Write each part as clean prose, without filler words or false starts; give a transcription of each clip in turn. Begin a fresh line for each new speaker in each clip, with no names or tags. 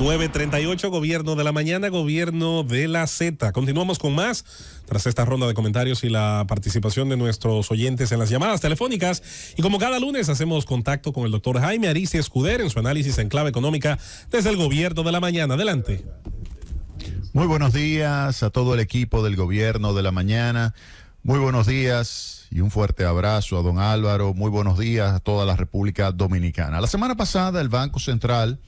9:38, gobierno de la mañana, gobierno de la Z. Continuamos con más tras esta ronda de comentarios y la participación de nuestros oyentes en las llamadas telefónicas. Y como cada lunes hacemos contacto con el doctor Jaime Ariztía Escudero en su análisis en clave económica desde el gobierno de la mañana. Adelante.
Muy buenos días a todo el equipo del gobierno de la mañana. Muy buenos días y un fuerte abrazo a don Álvaro. Muy buenos días a toda la República Dominicana. La semana pasada el Banco Central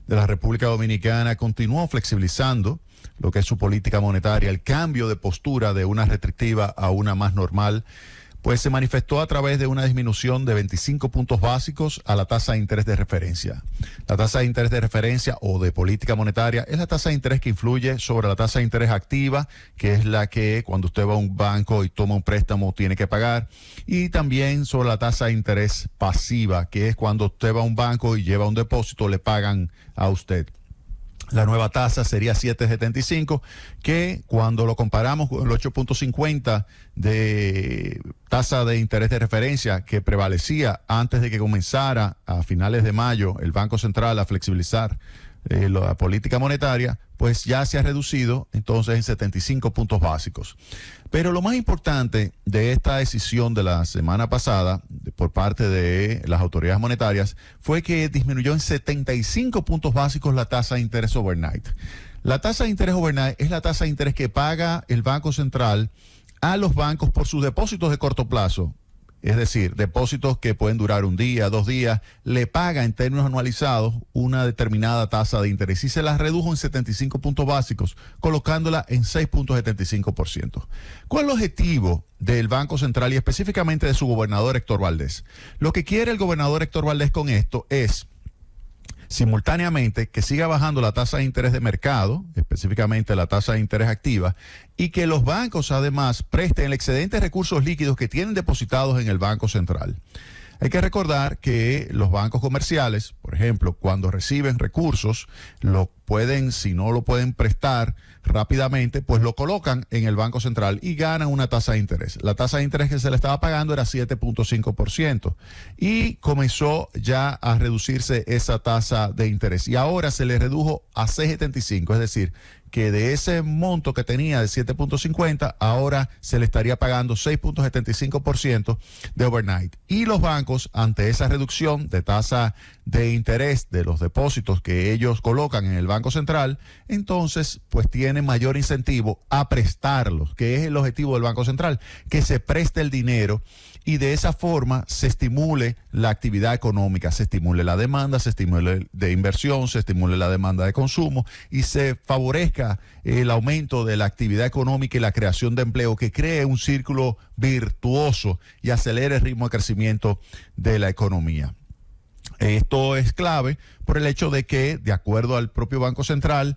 de la República Dominicana continuó flexibilizando lo que es su política monetaria. El cambio de postura de una restrictiva a una más normal, pues se manifestó a través de una disminución de 25 puntos básicos a la tasa de interés de referencia. La tasa de interés de referencia o de política monetaria es la tasa de interés que influye sobre la tasa de interés activa, que es la que cuando usted va a un banco y toma un préstamo tiene que pagar, y también sobre la tasa de interés pasiva, que es cuando usted va a un banco y lleva un depósito, le pagan a usted. La nueva tasa sería 7.75, que cuando lo comparamos con el 8.50 de tasa de interés de referencia que prevalecía antes de que comenzara a finales de mayo el Banco Central a flexibilizar la política monetaria, pues ya se ha reducido entonces en 75 puntos básicos. Pero lo más importante de esta decisión de la semana pasada por parte de las autoridades monetarias fue que disminuyó en 75 puntos básicos la tasa de interés overnight. La tasa de interés overnight es la tasa de interés que paga el Banco Central a los bancos por sus depósitos de corto plazo. Es decir, depósitos que pueden durar un día, 2 días, le paga en términos anualizados una determinada tasa de interés y se la redujo en 75 puntos básicos, colocándola en 6.75%. ¿Cuál es el objetivo del Banco Central y específicamente de su gobernador Héctor Valdés? Lo que quiere el gobernador Héctor Valdés con esto es simultáneamente que siga bajando la tasa de interés de mercado, específicamente la tasa de interés activa, y que los bancos además presten el excedente de recursos líquidos que tienen depositados en el Banco Central. Hay que recordar que los bancos comerciales, por ejemplo, cuando reciben recursos, lo pueden, si no lo pueden prestar rápidamente, pues lo colocan en el Banco Central y ganan una tasa de interés. La tasa de interés que se le estaba pagando era 7.5% y comenzó ya a reducirse esa tasa de interés y ahora se le redujo a 6.75, es decir, que de ese monto que tenía de 7.50, ahora se le estaría pagando 6.75% de overnight. Y los bancos, ante esa reducción de tasa de interés de los depósitos que ellos colocan en el Banco Central, entonces pues tienen mayor incentivo a prestarlos, que es el objetivo del Banco Central, que se preste el dinero y de esa forma se estimule la actividad económica, se estimule la demanda, se estimule de inversión, se estimule la demanda de consumo y se favorezca el aumento de la actividad económica y la creación de empleo, que cree un círculo virtuoso y acelere el ritmo de crecimiento de la economía. Esto es clave por el hecho de que, de acuerdo al propio Banco Central,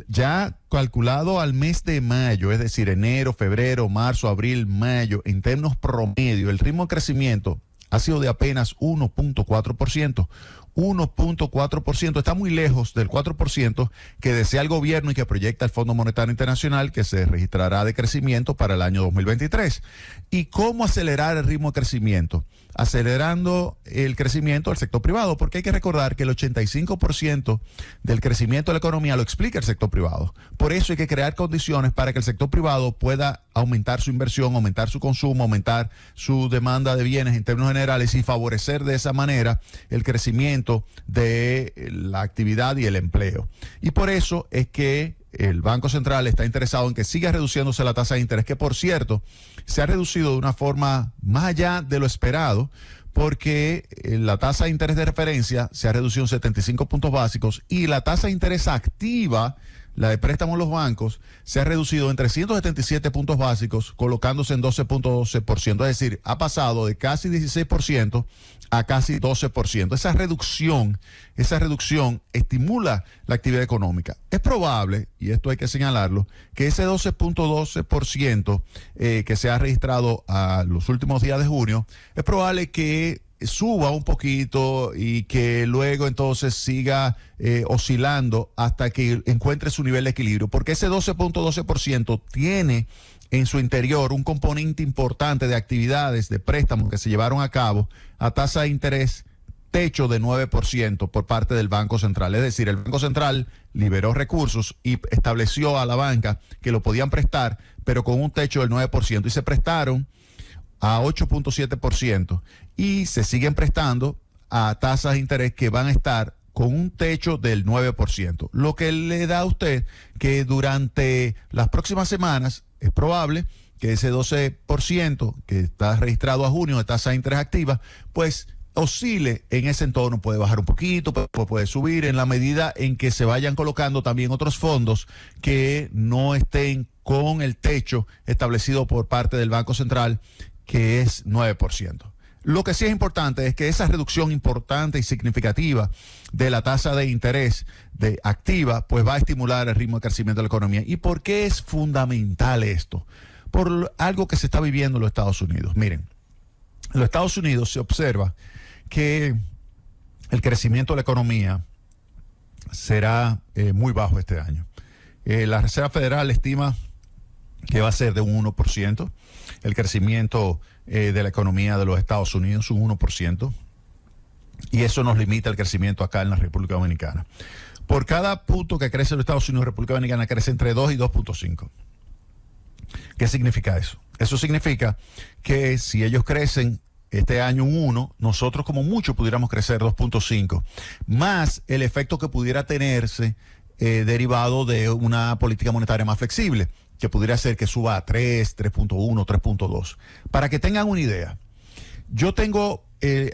ya calculado al mes de mayo, es decir, enero, febrero, marzo, abril, mayo, en términos promedio, el ritmo de crecimiento ha sido de apenas 1.4%. 1.4%, está muy lejos del 4% que desea el gobierno y que proyecta el Fondo Monetario Internacional, que se registrará de crecimiento para el año 2023. ¿Y cómo acelerar el ritmo de crecimiento? Acelerando el crecimiento del sector privado, porque hay que recordar que el 85% del crecimiento de la economía lo explica el sector privado. Por eso hay que crear condiciones para que el sector privado pueda aumentar su inversión, aumentar su consumo, aumentar su demanda de bienes en términos generales y favorecer de esa manera el crecimiento de la actividad y el empleo. Y por eso es que el Banco Central está interesado en que siga reduciéndose la tasa de interés, que por cierto se ha reducido de una forma más allá de lo esperado, porque la tasa de interés de referencia se ha reducido en 75 puntos básicos y la tasa de interés activa, la de préstamos en los bancos, se ha reducido en 377 puntos básicos, colocándose en 12.12%, es decir, ha pasado de casi 16% a casi 12%. Esa reducción estimula la actividad económica. Es probable, y esto hay que señalarlo, que ese 12.12% que se ha registrado a los últimos días de junio, es probable que suba un poquito y que luego entonces siga oscilando hasta que encuentre su nivel de equilibrio, porque ese 12.12% tiene en su interior un componente importante de actividades de préstamos que se llevaron a cabo a tasa de interés techo de 9% por parte del Banco Central. Es decir, el Banco Central liberó recursos y estableció a la banca que lo podían prestar, pero con un techo del 9%. Y se prestaron a 8.7% y se siguen prestando a tasas de interés que van a estar con un techo del 9%. Lo que le da a usted que durante las próximas semanas es probable que ese 12% que está registrado a junio de tasa de interés activa, pues oscile en ese entorno, puede bajar un poquito, puede subir en la medida en que se vayan colocando también otros fondos que no estén con el techo establecido por parte del Banco Central, que es 9%. Lo que sí es importante es que esa reducción importante y significativa de la tasa de interés de activa, pues va a estimular el ritmo de crecimiento de la economía. ¿Y por qué es fundamental esto? Por algo que se está viviendo en los Estados Unidos. Miren, en los Estados Unidos se observa que el crecimiento de la economía será muy bajo este año. La Reserva Federal estima que va a ser de un 1%, el crecimiento de la economía de los Estados Unidos, un 1%, y eso nos limita el crecimiento acá en la República Dominicana. Por cada punto que crece en los Estados Unidos, República Dominicana crece entre 2 y 2.5. ¿Qué significa eso? Eso significa que si ellos crecen este año un 1, nosotros como mucho pudiéramos crecer 2.5, más el efecto que pudiera tenerse derivado de una política monetaria más flexible, que pudiera ser que suba a 3, 3.1, 3.2. Para que tengan una idea, yo tengo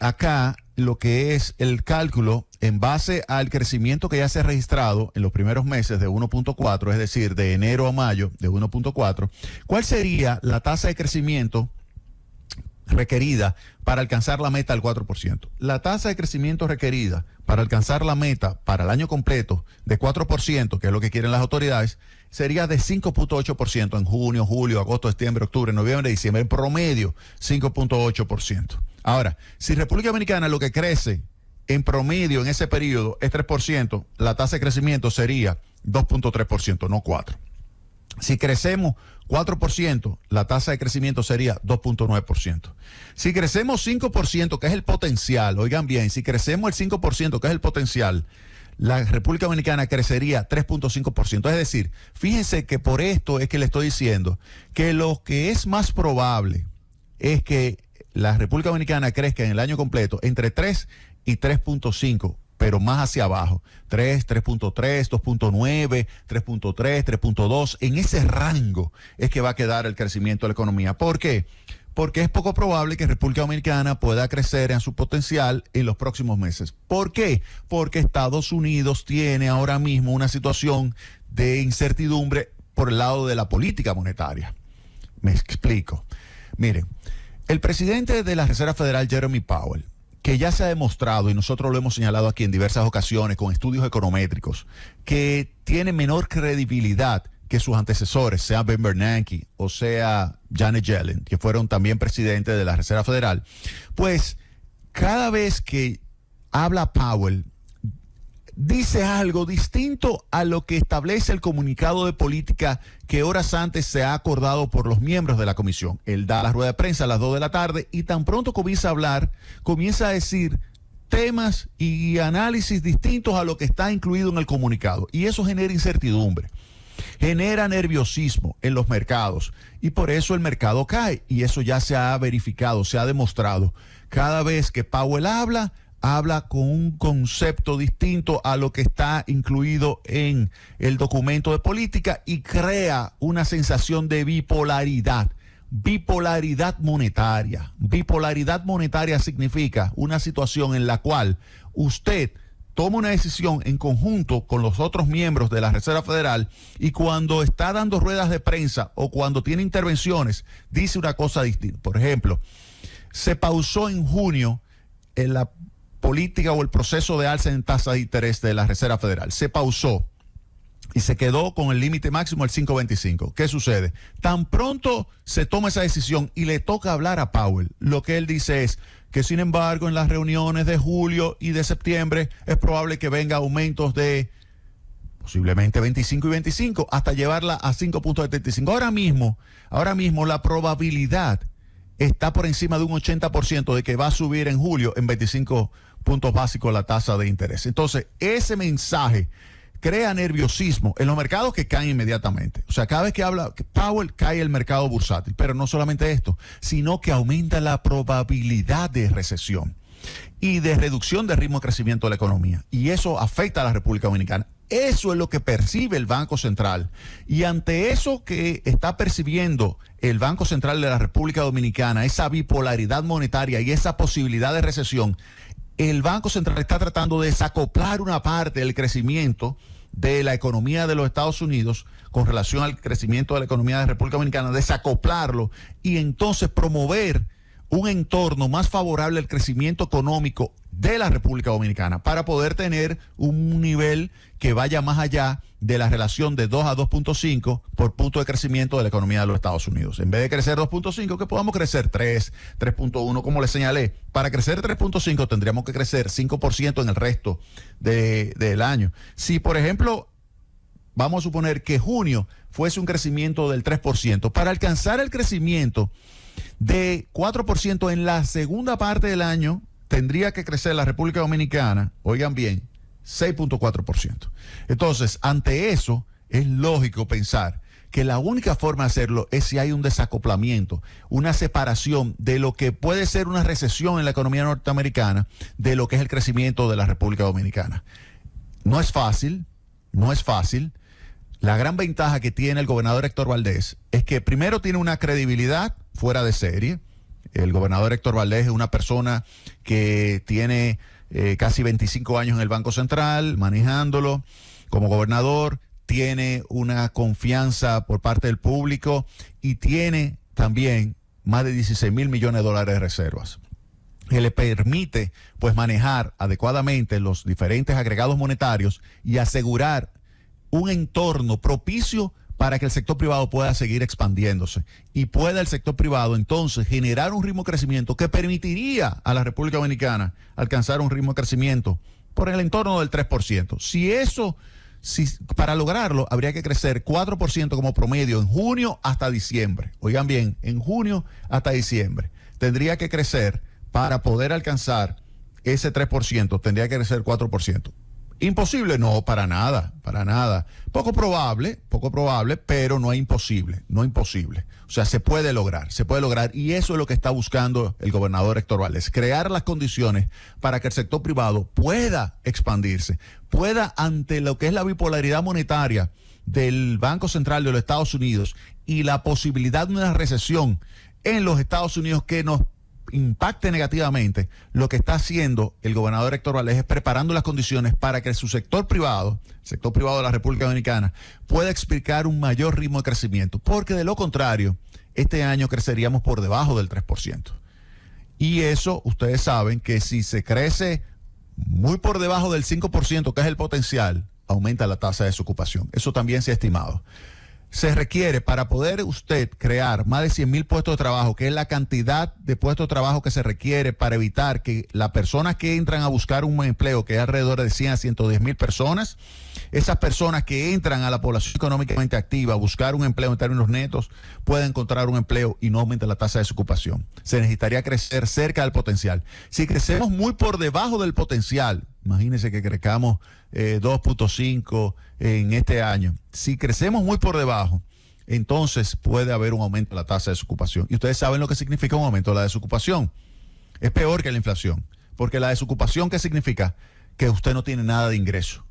acá lo que es el cálculo en base al crecimiento que ya se ha registrado en los primeros meses de 1.4, es decir, de enero a mayo de 1.4. ¿Cuál sería la tasa de crecimiento requerida para alcanzar la meta del 4%? La tasa de crecimiento requerida para alcanzar la meta para el año completo de 4%, que es lo que quieren las autoridades, sería de 5.8% en junio, julio, agosto, septiembre, octubre, noviembre, diciembre. En promedio, 5.8%. Ahora, si República Dominicana lo que crece en promedio en ese periodo es 3%, la tasa de crecimiento sería 2.3%, no 4%. Si crecemos 4%, la tasa de crecimiento sería 2.9%. Si crecemos 5%, que es el potencial, oigan bien, si crecemos el 5%, que es el potencial, la República Dominicana crecería 3.5%. Es decir, fíjense que por esto es que le estoy diciendo que lo que es más probable es que la República Dominicana crezca en el año completo entre 3 y 3.5%. Pero más hacia abajo, 3, 3.3, 2.9, 3.3, 3.2, en ese rango es que va a quedar el crecimiento de la economía. ¿Por qué? Porque es poco probable que República Dominicana pueda crecer en su potencial en los próximos meses. ¿Por qué? Porque Estados Unidos tiene ahora mismo una situación de incertidumbre por el lado de la política monetaria. Me explico. Miren, el presidente de la Reserva Federal, Jeremy Powell, que ya se ha demostrado, y nosotros lo hemos señalado aquí en diversas ocasiones con estudios econométricos, que tiene menor credibilidad que sus antecesores, sea Ben Bernanke o sea Janet Yellen, que fueron también presidentes de la Reserva Federal, pues cada vez que habla Powell, dice algo distinto a lo que establece el comunicado de política que horas antes se ha acordado por los miembros de la comisión. Él da la rueda de prensa a las 2 de la tarde y tan pronto comienza a hablar, comienza a decir temas y análisis distintos a lo que está incluido en el comunicado. Y eso genera incertidumbre, genera nerviosismo en los mercados y por eso el mercado cae. Y eso ya se ha verificado, se ha demostrado. Cada vez que Powell habla con un concepto distinto a lo que está incluido en el documento de política y crea una sensación de bipolaridad monetaria. Bipolaridad monetaria significa una situación en la cual usted toma una decisión en conjunto con los otros miembros de la Reserva Federal y cuando está dando ruedas de prensa o cuando tiene intervenciones dice una cosa distinta. Por ejemplo, se pausó en junio en la política o el proceso de alza en tasa de interés de la Reserva Federal. Se pausó y se quedó con el límite máximo del 5.25. ¿Qué sucede? Tan pronto se toma esa decisión y le toca hablar a Powell, lo que él dice es que sin embargo en las reuniones de julio y de septiembre es probable que venga aumentos de posiblemente 25 y 25 hasta llevarla a 5.75. Ahora mismo la probabilidad está por encima de un 80% de que va a subir en julio en 25 puntos básicos la tasa de interés. Entonces, ese mensaje crea nerviosismo en los mercados que caen inmediatamente. O sea, cada vez que habla Powell, cae el mercado bursátil. Pero no solamente esto, sino que aumenta la probabilidad de recesión y de reducción del ritmo de crecimiento de la economía. Y eso afecta a la República Dominicana. Eso es lo que percibe el Banco Central. Y ante eso que está percibiendo el Banco Central de la República Dominicana, esa bipolaridad monetaria y esa posibilidad de recesión, el Banco Central está tratando de desacoplar una parte del crecimiento de la economía de los Estados Unidos con relación al crecimiento de la economía de la República Dominicana, desacoplarlo y entonces promover un entorno más favorable al crecimiento económico de la República Dominicana para poder tener un nivel que vaya más allá de la relación de 2 a 2.5 por punto de crecimiento de la economía de los Estados Unidos. En vez de crecer 2.5, que podamos crecer 3, 3.1, como les señalé. Para crecer 3.5 tendríamos que crecer 5% en el resto del año. Si, por ejemplo, vamos a suponer que junio fuese un crecimiento del 3%, para alcanzar el crecimiento de 4% en la segunda parte del año, tendría que crecer la República Dominicana, oigan bien, 6.4%. Entonces, ante eso, es lógico pensar que la única forma de hacerlo es si hay un desacoplamiento, una separación de lo que puede ser una recesión en la economía norteamericana de lo que es el crecimiento de la República Dominicana. No es fácil, no es fácil. La gran ventaja que tiene el gobernador Héctor Valdés es que primero tiene una credibilidad fuera de serie. El gobernador Héctor Valdés es una persona que tiene casi 25 años en el Banco Central, manejándolo como gobernador, tiene una confianza por parte del público y tiene también más de 16 mil millones de dólares de reservas, que le permite pues manejar adecuadamente los diferentes agregados monetarios y asegurar un entorno propicio para que el sector privado pueda seguir expandiéndose y pueda el sector privado entonces generar un ritmo de crecimiento que permitiría a la República Dominicana alcanzar un ritmo de crecimiento por el entorno del 3%. Para lograrlo habría que crecer 4% como promedio en junio hasta diciembre. Oigan bien, en junio hasta diciembre. Tendría que crecer para poder alcanzar ese 3%, tendría que crecer 4%. ¿Imposible? No, para nada, para nada. Poco probable, pero no es imposible, no imposible. O sea, se puede lograr y eso es lo que está buscando el gobernador Héctor Valdés, crear las condiciones para que el sector privado pueda expandirse, pueda ante lo que es la bipolaridad monetaria del Banco Central de los Estados Unidos y la posibilidad de una recesión en los Estados Unidos que nos impacte negativamente. Lo que está haciendo el gobernador Héctor Valdés es preparando las condiciones para que su sector privado, el sector privado de la República Dominicana, pueda explicar un mayor ritmo de crecimiento, porque de lo contrario, este año creceríamos por debajo del 3%. Y eso, ustedes saben que si se crece muy por debajo del 5%, que es el potencial, aumenta la tasa de desocupación. Eso también se ha estimado. Se requiere para poder usted crear más de 100,000 puestos de trabajo, que es la cantidad de puestos de trabajo que se requiere para evitar que las personas que entran a buscar un empleo, que es alrededor de 100 a 110,000 personas, esas personas que entran a la población económicamente activa a buscar un empleo en términos netos, puedan encontrar un empleo y no aumente la tasa de desocupación. Se necesitaría crecer cerca del potencial. Si crecemos muy por debajo del potencial, imagínense que crezcamos 2.5 en este año. Si crecemos muy por debajo, entonces puede haber un aumento de la tasa de desocupación. Y ustedes saben lo que significa un aumento de la desocupación. Es peor que la inflación, porque la desocupación, ¿qué significa? Que usted no tiene nada de ingreso.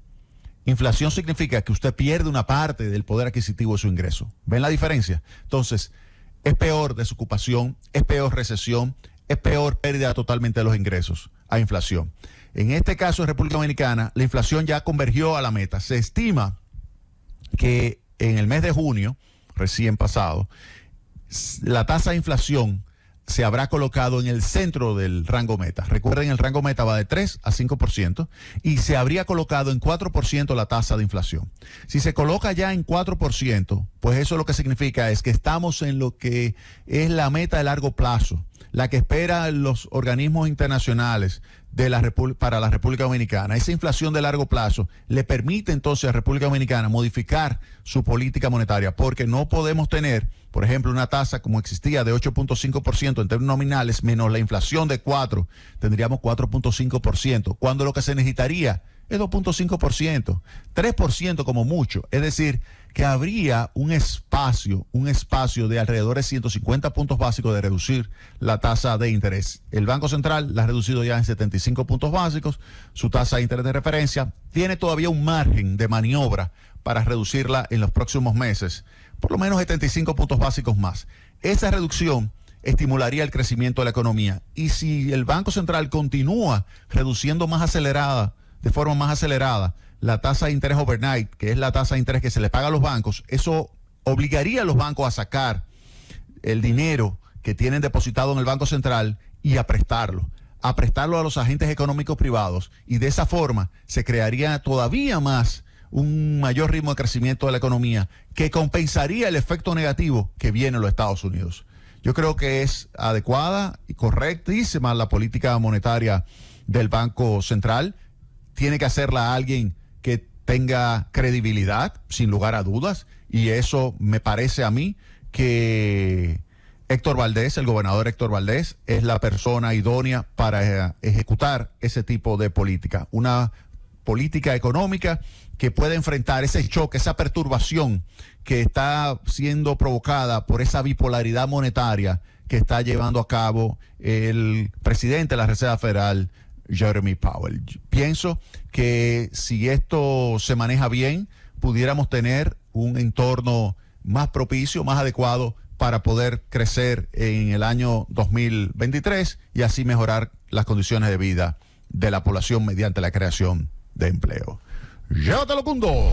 Inflación significa que usted pierde una parte del poder adquisitivo de su ingreso. ¿Ven la diferencia? Entonces, es peor desocupación, es peor recesión, es peor pérdida totalmente de los ingresos a inflación. En este caso, en República Dominicana, la inflación ya convergió a la meta. Se estima que en el mes de junio, recién pasado, la tasa de inflación se habrá colocado en el centro del rango meta. Recuerden, el rango meta va de 3 a 5% y se habría colocado en 4% la tasa de inflación. Si se coloca ya en 4%, pues eso lo que significa es que estamos en lo que es la meta de largo plazo, la que esperan los organismos internacionales para la República Dominicana, esa inflación de largo plazo le permite entonces a la República Dominicana modificar su política monetaria, porque no podemos tener, por ejemplo, una tasa como existía de 8.5% en términos nominales menos la inflación de 4, tendríamos 4.5%, cuando lo que se necesitaría es 2.5%, 3% como mucho. Es decir, que habría un espacio de alrededor de 150 puntos básicos de reducir la tasa de interés. El Banco Central la ha reducido ya en 75 puntos básicos, su tasa de interés de referencia. Tiene todavía un margen de maniobra para reducirla en los próximos meses, por lo menos 75 puntos básicos más. Esa reducción estimularía el crecimiento de la economía. Y si el Banco Central continúa reduciendo de forma más acelerada, la tasa de interés overnight, que es la tasa de interés que se le paga a los bancos, eso obligaría a los bancos a sacar el dinero que tienen depositado en el Banco Central y a prestarlo a los agentes económicos privados, y de esa forma se crearía todavía más un mayor ritmo de crecimiento de la economía que compensaría el efecto negativo que viene en los Estados Unidos. Yo creo que es adecuada y correctísima la política monetaria del Banco Central. Tiene que hacerla alguien que tenga credibilidad, sin lugar a dudas, y eso me parece a mí que Héctor Valdés, el gobernador Héctor Valdés, es la persona idónea para ejecutar ese tipo de política, una política económica que pueda enfrentar ese choque, esa perturbación que está siendo provocada por esa bipolaridad monetaria que está llevando a cabo el presidente de la Reserva Federal, Jeremy Powell. Pienso que si esto se maneja bien, pudiéramos tener un entorno más propicio, más adecuado para poder crecer en el año 2023 y así mejorar las condiciones de vida de la población mediante la creación de empleo. ¡Llévatelo, Cundo!